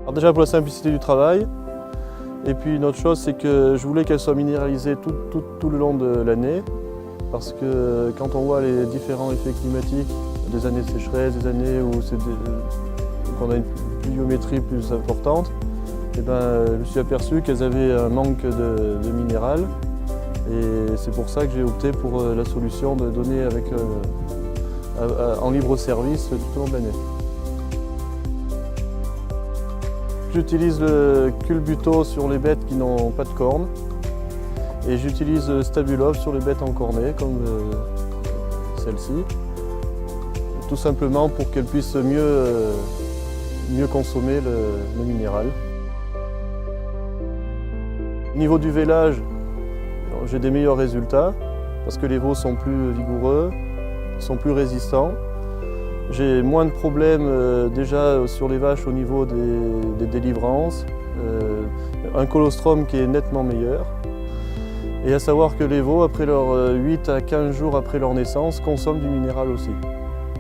Alors déjà pour la simplicité du travail, et puis une autre chose c'est que je voulais qu'elle soit minéralisée tout le long de l'année, parce que quand on voit les différents effets climatiques, des années de sécheresse, des années où on a une pluviométrie plus importante, et je me suis aperçu qu'elles avaient un manque de minéral, et c'est pour ça que j'ai opté pour la solution de donner en libre service tout au long de l'année. J'utilise le culbuto sur les bêtes qui n'ont pas de cornes et j'utilise Stabulov sur les bêtes encornées comme celle-ci, tout simplement pour qu'elles puissent mieux consommer le minéral. Au niveau du vélage, j'ai des meilleurs résultats parce que les veaux sont plus vigoureux, sont plus résistants. J'ai moins de problèmes déjà sur les vaches au niveau des délivrances, un colostrum qui est nettement meilleur. Et à savoir que les veaux, après leur 8 à 15 jours après leur naissance, consomment du minéral aussi.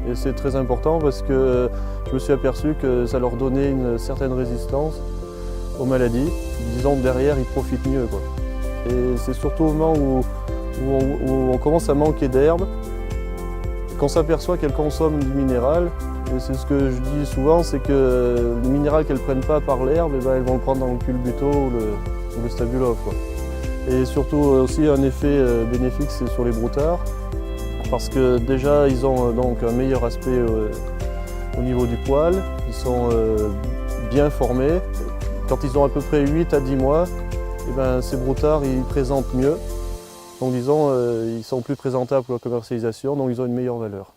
Et c'est très important parce que je me suis aperçu que ça leur donnait une certaine résistance aux maladies. Disons que derrière, ils profitent mieux, quoi. Et c'est surtout au moment où on commence à manquer d'herbe, qu'on s'aperçoit qu'elles consomment du minéral, et c'est ce que je dis souvent, c'est que le minéral qu'elles ne prennent pas par l'herbe, elles vont le prendre dans le culbuto ou le Stabulov, quoi. Et surtout aussi un effet bénéfique, c'est sur les broutards, parce que déjà ils ont donc un meilleur aspect au niveau du poil, ils sont bien formés. Quand ils ont à peu près 8 à 10 mois, ces broutards ils présentent mieux. Donc disons, ils sont plus présentables pour la commercialisation, donc ils ont une meilleure valeur.